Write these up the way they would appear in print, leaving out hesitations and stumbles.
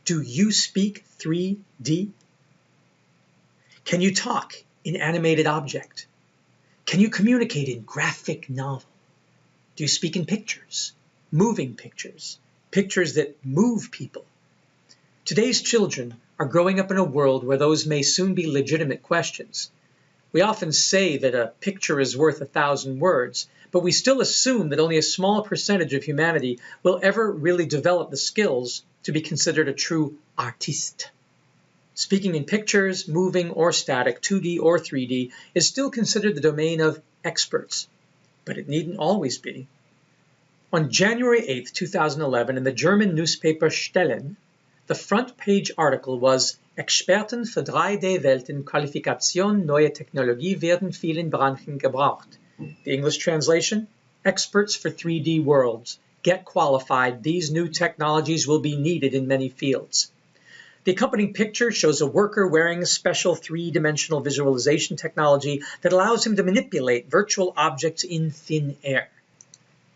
Do you speak 3D? Can you talk in animated object? Can you communicate in graphic novel? Do you speak in pictures, moving pictures, pictures that move people? Today's children are growing up in a world where those may soon be legitimate questions. We often say that a picture is worth 1,000 words, but we still assume that only a small percentage of humanity will ever really develop the skills to be considered a true artiste. Speaking in pictures, moving or static, 2D or 3D, is still considered the domain of experts, but it needn't always be. On January 8, 2011, in the German newspaper Stellen, the front page article was Experten für 3D-Welt in Qualifikation neue Technologie werden vielen Branchen gebraucht. The English translation, experts for 3D worlds. Get qualified, these new technologies will be needed in many fields. The accompanying picture shows a worker wearing a special three-dimensional visualization technology that allows him to manipulate virtual objects in thin air.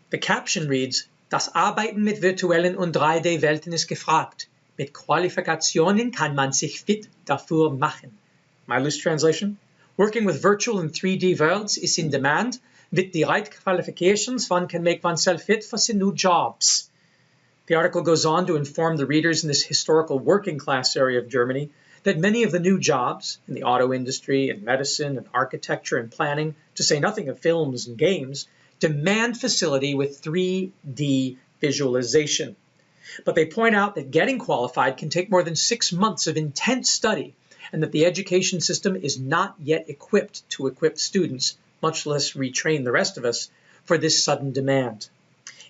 The caption reads, Das Arbeiten mit virtuellen und 3D-Welten ist gefragt. Mit Qualifikationen kann man sich fit dafür machen. My loose translation, working with virtual and 3D worlds is in demand. With the right qualifications, one can make oneself fit for some new jobs. The article goes on to inform the readers in this historical working class area of Germany that many of the new jobs in the auto industry and medicine and architecture and planning, to say nothing of films and games, demand facility with 3D visualization. But they point out that getting qualified can take more than 6 months of intense study and that the education system is not yet equipped to equip students, much less retrain the rest of us, for this sudden demand.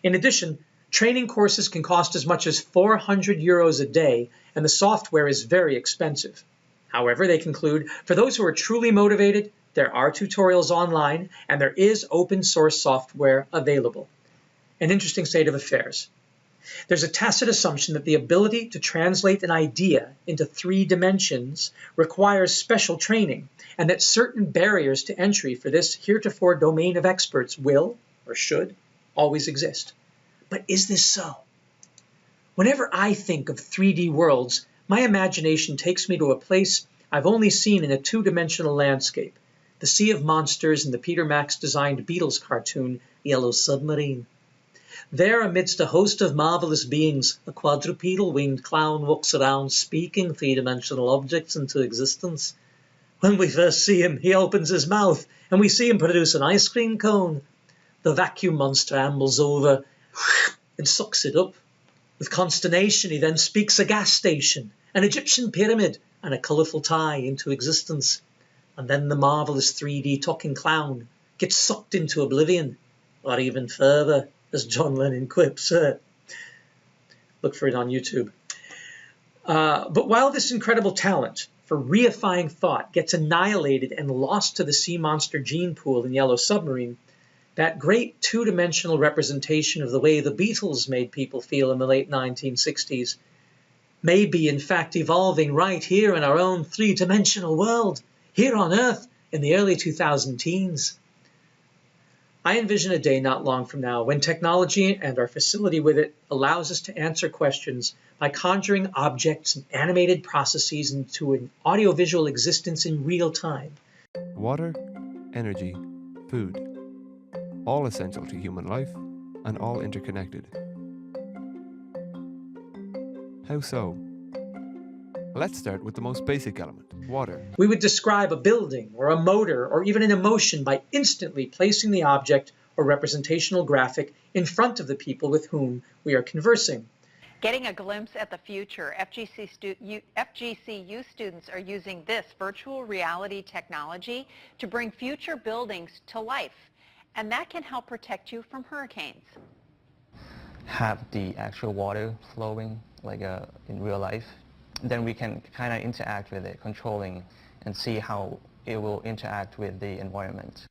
In addition, training courses can cost as much as 400 euros a day, and the software is very expensive. However, they conclude, for those who are truly motivated, there are tutorials online, and there is open source software available. An interesting state of affairs. There's a tacit assumption that the ability to translate an idea into 3 dimensions requires special training, and that certain barriers to entry for this heretofore domain of experts will, or should, always exist. But is this so? Whenever I think of 3D worlds, my imagination takes me to a place I've only seen in a 2-dimensional landscape, the Sea of Monsters in the Peter Max-designed Beatles cartoon, Yellow Submarine. There, amidst a host of marvelous beings, a quadrupedal-winged clown walks around speaking 3-dimensional objects into existence. When we first see him, he opens his mouth, and we see him produce an ice cream cone. The vacuum monster ambles over and sucks it up. With consternation, he then speaks a gas station, an Egyptian pyramid, and a colourful tie into existence. And then the marvellous 3D talking clown gets sucked into oblivion, or even further, as John Lennon quips. Look for it on YouTube. But while this incredible talent for reifying thought gets annihilated and lost to the sea monster gene pool in Yellow Submarine, that great 2-dimensional representation of the way the Beatles made people feel in the late 1960s may be in fact evolving right here in our own 3-dimensional world, here on Earth in the early 2010s. I envision a day not long from now when technology and our facility with it allows us to answer questions by conjuring objects and animated processes into an audiovisual existence in real time. Water, energy, food, all essential to human life and all interconnected. How so? Let's start with the most basic element, water. We would describe a building or a motor or even an emotion by instantly placing the object or representational graphic in front of the people with whom we are conversing. Getting a glimpse at the future, FGCU students are using this virtual reality technology to bring future buildings to life, and that can help protect you from hurricanes. Have the actual water flowing like in real life. Then we can kind of interact with it, controlling, and see how it will interact with the environment.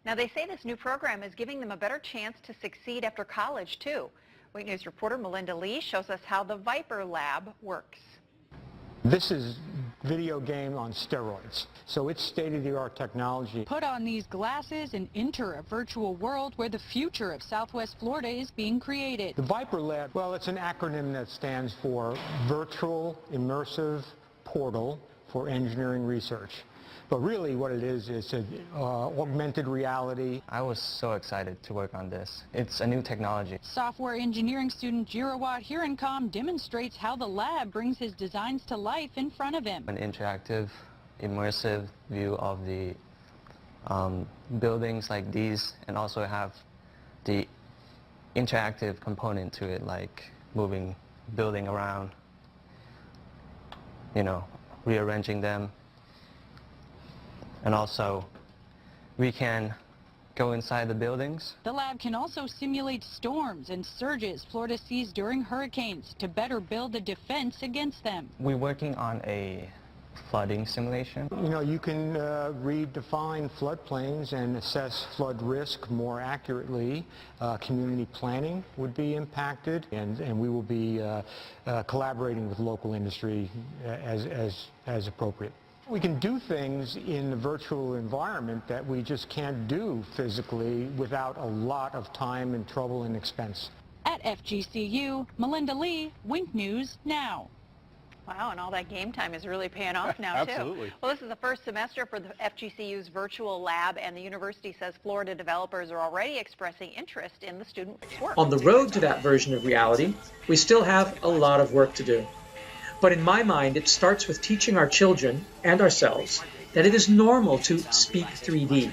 Now, they say this new program is giving them a better chance to succeed after college, too. Wake News reporter Melinda Lee shows us how the Viper Lab works. This is video game on steroids. So it's state-of-the-art technology. Put on these glasses and enter a virtual world where the future of Southwest Florida is being created. The Viper Lab, well, it's an acronym that stands for Virtual Immersive Portal for Engineering Research. But really what it is augmented reality. I was so excited to work on this. It's a new technology. Software engineering student Jirawat Hirankam demonstrates how the lab brings his designs to life in front of him. An interactive, immersive view of the buildings like these, and also have the interactive component to it, like moving building around, rearranging them. And also, we can go inside the buildings. The lab can also simulate storms and surges Florida sees during hurricanes to better build a defense against them. We're working on a flooding simulation. You can redefine floodplains and assess flood risk more accurately. Community planning would be impacted, and we will be collaborating with local industry as appropriate. We can do things in the virtual environment that we just can't do physically without a lot of time and trouble and expense. At FGCU, Melinda Lee, Wink News Now. Wow, and all that game time is really paying off now, too. Absolutely. Well, this is the first semester for the FGCU's virtual lab, and the university says Florida developers are already expressing interest in the student work. On the road to that version of reality, we still have a lot of work to do. But in my mind, it starts with teaching our children and ourselves that it is normal to speak 3D.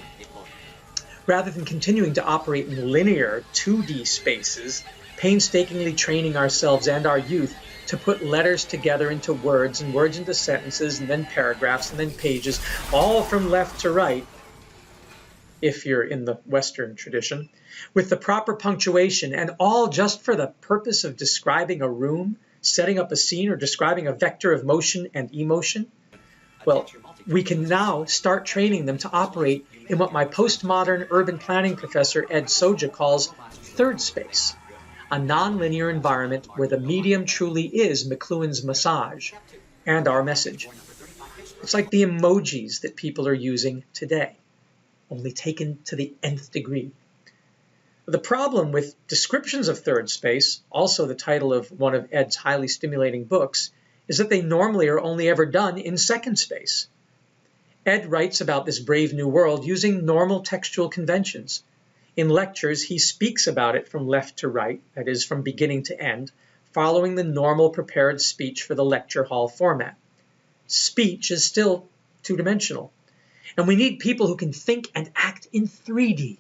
Rather than continuing to operate in linear 2D spaces, painstakingly training ourselves and our youth to put letters together into words and words into sentences and then paragraphs and then pages, all from left to right, if you're in the Western tradition, with the proper punctuation, and all just for the purpose of describing a room, setting up a scene, or describing a vector of motion and emotion? Well, we can now start training them to operate in what my postmodern urban planning professor Ed Soja calls third space, a nonlinear environment where the medium truly is McLuhan's massage and our message. It's like the emojis that people are using today, only taken to the nth degree. The problem with descriptions of third space, also the title of one of Ed's highly stimulating books, is that they normally are only ever done in second space. Ed writes about this brave new world using normal textual conventions. In lectures, he speaks about it from left to right, that is, from beginning to end, following the normal prepared speech for the lecture hall format. Speech is still two-dimensional, and we need people who can think and act in 3D.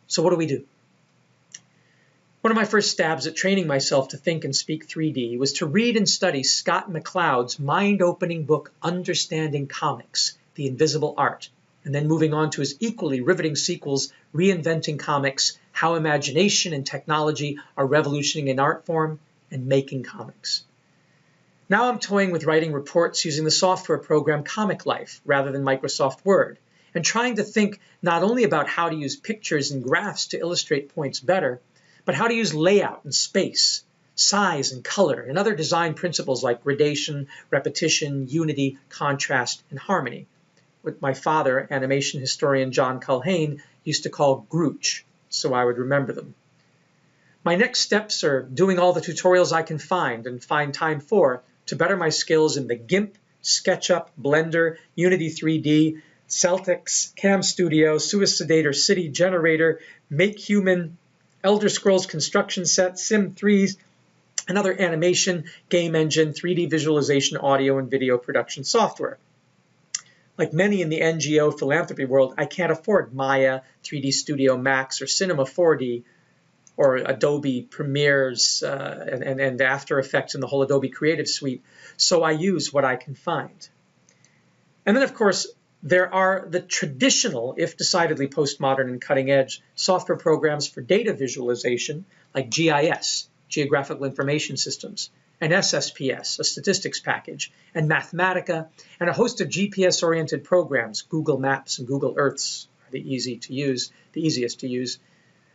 So what do? One of my first stabs at training myself to think and speak 3D was to read and study Scott McCloud's mind-opening book, Understanding Comics, The Invisible Art, and then moving on to his equally riveting sequels, Reinventing Comics, How Imagination and Technology Are Revolutioning an Art Form, and Making Comics. Now I'm toying with writing reports using the software program Comic Life rather than Microsoft Word, and trying to think not only about how to use pictures and graphs to illustrate points better, but how to use layout and space, size and color, and other design principles like gradation, repetition, unity, contrast, and harmony, what my father, animation historian John Culhane, used to call Grooch, so I would remember them. My next steps are doing all the tutorials I can find and find time for to better my skills in the GIMP, SketchUp, Blender, Unity 3D, Celtix, Cam Studio, Suicidator, City Generator, Make Human, Elder Scrolls Construction Set, Sim 3s, and other animation, game engine, 3D visualization, audio, and video production software. Like many in the NGO philanthropy world, I can't afford Maya, 3D Studio Max, or Cinema 4D, or Adobe Premiere's and After Effects and the whole Adobe Creative Suite, so I use what I can find. And then, of course, there are the traditional, if decidedly postmodern and cutting-edge, software programs for data visualization, like GIS, Geographical Information Systems, and SSPS, a statistics package, and Mathematica, and a host of GPS-oriented programs. Google Maps and Google Earths are the easiest to use.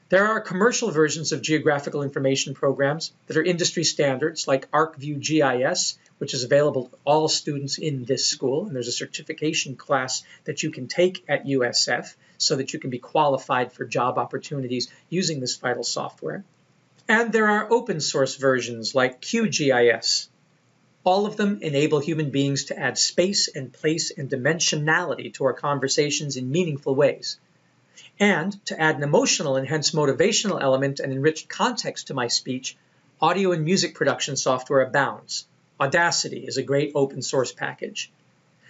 There are commercial versions of geographical information programs that are industry standards, like ArcView GIS, which is available to all students in this school. And there's a certification class that you can take at USF so that you can be qualified for job opportunities using this vital software. And there are open source versions like QGIS. All of them enable human beings to add space and place and dimensionality to our conversations in meaningful ways. And to add an emotional and hence motivational element and enriched context to my speech, audio and music production software abounds. Audacity is a great open source package.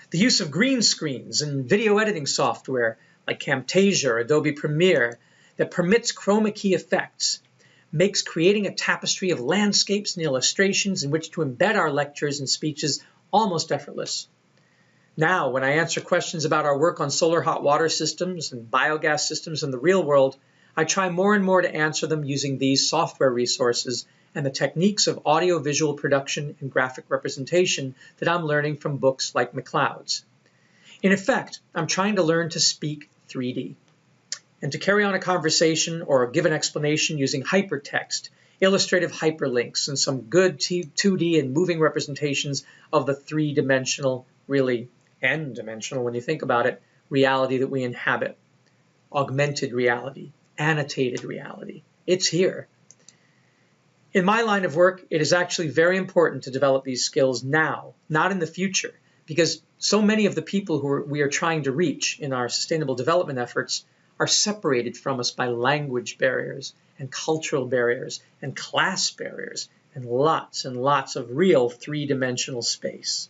The use of green screens and video editing software like Camtasia or Adobe Premiere that permits chroma key effects makes creating a tapestry of landscapes and illustrations in which to embed our lectures and speeches almost effortless. Now, when I answer questions about our work on solar hot water systems and biogas systems in the real world, I try more and more to answer them using these software resources and the techniques of audio-visual production and graphic representation that I'm learning from books like McLeod's. In effect, I'm trying to learn to speak 3D and to carry on a conversation or give an explanation using hypertext, illustrative hyperlinks, and some good 2D and moving representations of the three-dimensional, really n-dimensional when you think about it, reality that we inhabit. Augmented reality, annotated reality. It's here. In my line of work, it is actually very important to develop these skills now, not in the future, because so many of the people who we are trying to reach in our sustainable development efforts are separated from us by language barriers and cultural barriers and class barriers and lots of real three-dimensional space.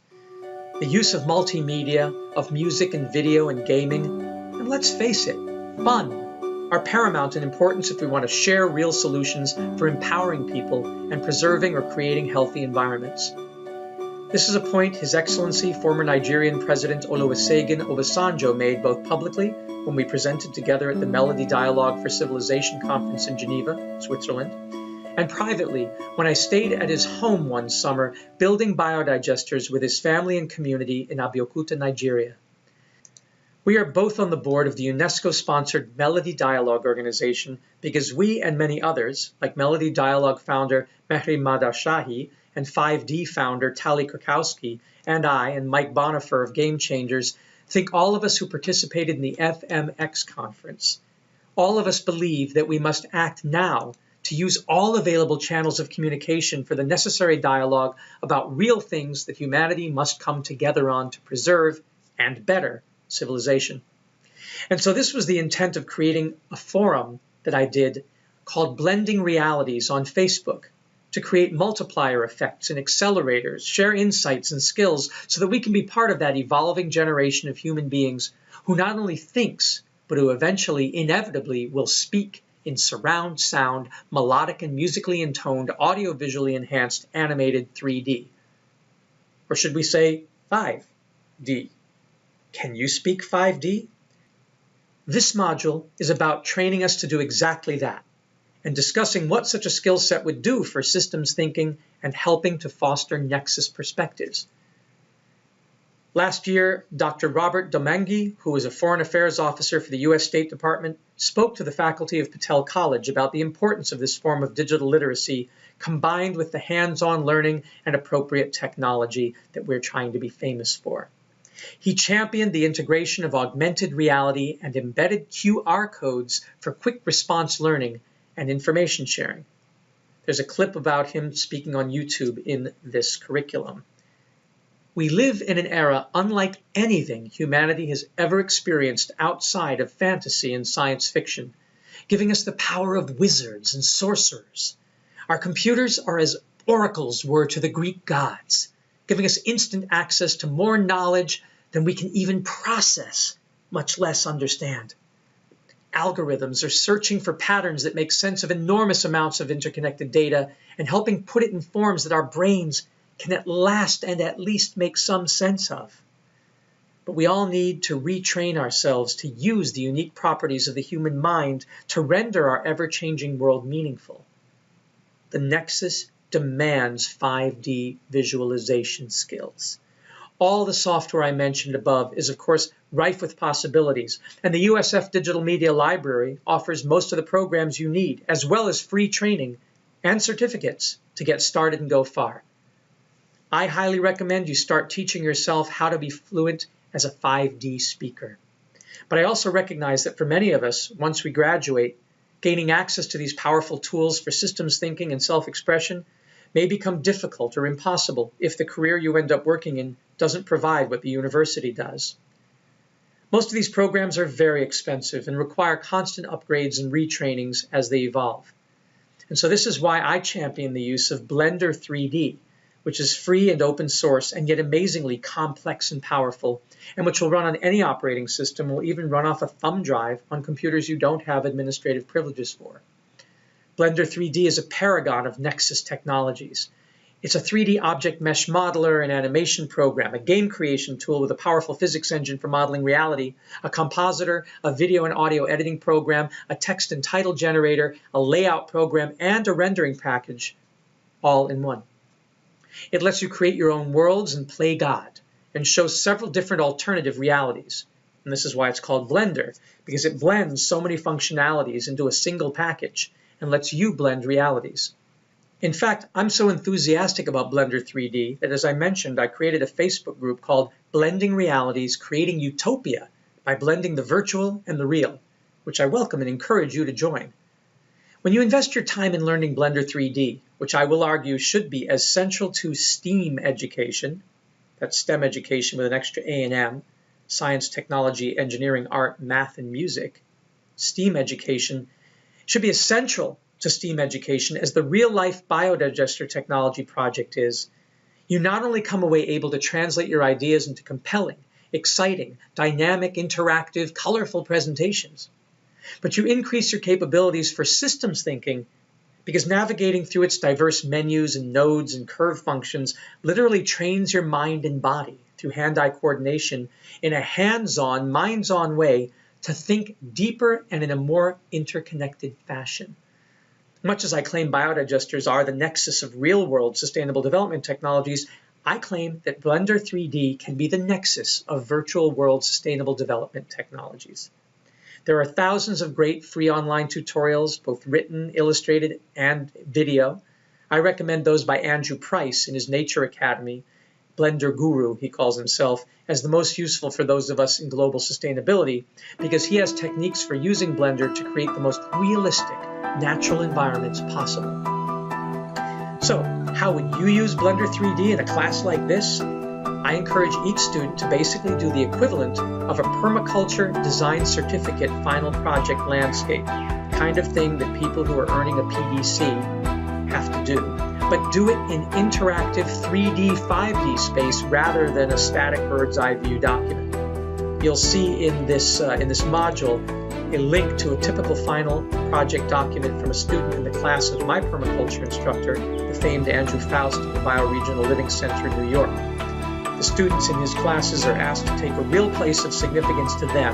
The use of multimedia, of music and video and gaming, and let's face it, fun, are paramount in importance if we want to share real solutions for empowering people and preserving or creating healthy environments. This is a point His Excellency, former Nigerian President Olusegun Obasanjo made both publicly when we presented together at the Melody Dialogue for Civilization Conference in Geneva, Switzerland, and privately when I stayed at his home one summer building biodigesters with his family and community in Abeokuta, Nigeria. We are both on the board of the UNESCO-sponsored Melody Dialogue organization because we and many others, like Melody Dialogue founder Mehri Madashahi and 5D founder Tali Krakowski, and I and Mike Bonifer of Game Changers, think all of us who participated in the FMX conference, all of us believe that we must act now to use all available channels of communication for the necessary dialogue about real things that humanity must come together on to preserve and better civilization. And so this was the intent of creating a forum that I did called Blending Realities on Facebook to create multiplier effects and accelerators, share insights and skills so that we can be part of that evolving generation of human beings who not only thinks, but who eventually, inevitably, will speak in surround sound, melodic and musically intoned, audio-visually enhanced, animated 3D. Or should we say 5D? Can you speak 5D? This module is about training us to do exactly that and discussing what such a skill set would do for systems thinking and helping to foster Nexus perspectives. Last year, Dr. Robert Domenghi, who was a foreign affairs officer for the U.S. State Department, spoke to the faculty of Patel College about the importance of this form of digital literacy combined with the hands-on learning and appropriate technology that we're trying to be famous for. He championed the integration of augmented reality and embedded QR codes for quick response learning and information sharing. There's a clip about him speaking on YouTube in this curriculum. We live in an era unlike anything humanity has ever experienced outside of fantasy and science fiction, giving us the power of wizards and sorcerers. Our computers are as oracles were to the Greek gods, giving us instant access to more knowledge than we can even process, much less understand. Algorithms are searching for patterns that make sense of enormous amounts of interconnected data and helping put it in forms that our brains can at last and at least make some sense of. But we all need to retrain ourselves to use the unique properties of the human mind to render our ever-changing world meaningful. The Nexus demands 5D visualization skills. All the software I mentioned above is, of course, rife with possibilities, and the USF Digital Media Library offers most of the programs you need, as well as free training and certificates to get started and go far. I highly recommend you start teaching yourself how to be fluent as a 5D speaker. But I also recognize that for many of us, once we graduate, gaining access to these powerful tools for systems thinking and self-expression may become difficult or impossible if the career you end up working in doesn't provide what the university does. Most of these programs are very expensive and require constant upgrades and retrainings as they evolve. And so this is why I champion the use of Blender 3D, which is free and open source and yet amazingly complex and powerful, and which will run on any operating system, will even run off a thumb drive on computers you don't have administrative privileges for. Blender 3D is a paragon of Nexus technologies. It's a 3D object mesh modeler, an animation program, a game creation tool with a powerful physics engine for modeling reality, a compositor, a video and audio editing program, a text and title generator, a layout program, and a rendering package, all in one. It lets you create your own worlds and play God, and shows several different alternative realities. And this is why it's called Blender, because it blends so many functionalities into a single package and lets you blend realities. In fact, I'm so enthusiastic about Blender 3D that, as I mentioned, I created a Facebook group called Blending Realities, Creating Utopia by Blending the Virtual and the Real, which I welcome and encourage you to join. When you invest your time in learning Blender 3D, which I will argue should be as central to STEAM education, that's STEM education with an extra A&M, science, technology, engineering, art, math, and music, STEAM education should be essential to STEAM education as the real-life biodigester technology project is. You not only come away able to translate your ideas into compelling, exciting, dynamic, interactive, colorful presentations, but you increase your capabilities for systems thinking because navigating through its diverse menus and nodes and curve functions literally trains your mind and body through hand-eye coordination in a hands-on, minds-on way to think deeper and in a more interconnected fashion. Much as I claim biodigesters are the nexus of real-world sustainable development technologies, I claim that Blender 3D can be the nexus of virtual world sustainable development technologies. There are thousands of great free online tutorials, both written, illustrated, and video. I recommend those by Andrew Price in his Nature Academy, Blender Guru, he calls himself, as the most useful for those of us in global sustainability, because he has techniques for using Blender to create the most realistic, natural environments possible. So, how would you use Blender 3D in a class like this? I encourage each student to basically do the equivalent of a permaculture design certificate final project landscape, kind of thing that people who are earning a PDC have to do, but do it in interactive 3D, 5D space rather than a static bird's eye view document. You'll see in this module a link to a typical final project document from a student in the class of my permaculture instructor, the famed Andrew Faust of the Bioregional Living Center in New York. The students in his classes are asked to take a real place of significance to them.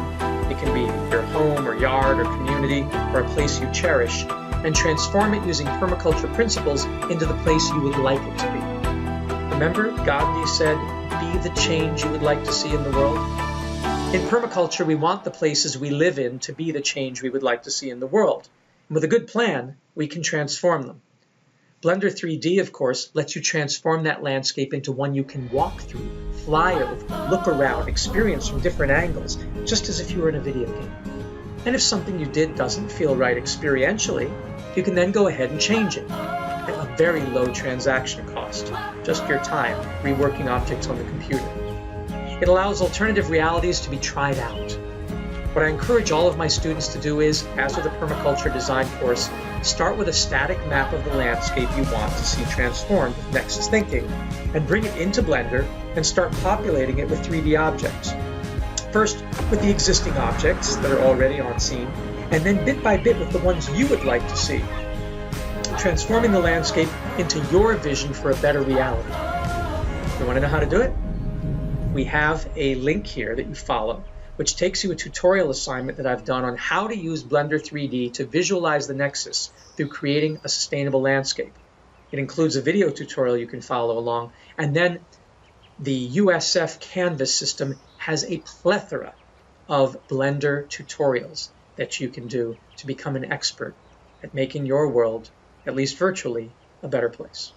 It can be your home or yard or community or a place you cherish, and transform it using permaculture principles into the place you would like it to be. Remember, Gandhi said, "Be the change you would like to see in the world." In permaculture, we want the places we live in to be the change we would like to see in the world. And with a good plan, we can transform them. Blender 3D, of course, lets you transform that landscape into one you can walk through, fly over, look around, experience from different angles, just as if you were in a video game. And if something you did doesn't feel right experientially, you can then go ahead and change it at a very low transaction cost, just your time reworking objects on the computer. It allows alternative realities to be tried out. What I encourage all of my students to do is, as with a permaculture design course, start with a static map of the landscape you want to see transformed with Nexus thinking, and bring it into Blender and start populating it with 3D objects. First, with the existing objects that are already on scene, and then bit by bit with the ones you would like to see, transforming the landscape into your vision for a better reality. You want to know how to do it? We have a link here that you follow, which takes you a tutorial assignment that I've done on how to use Blender 3D to visualize the Nexus through creating a sustainable landscape. It includes a video tutorial you can follow along, and then the USF Canvas system has a plethora of Blender tutorials that you can do to become an expert at making your world, at least virtually, a better place.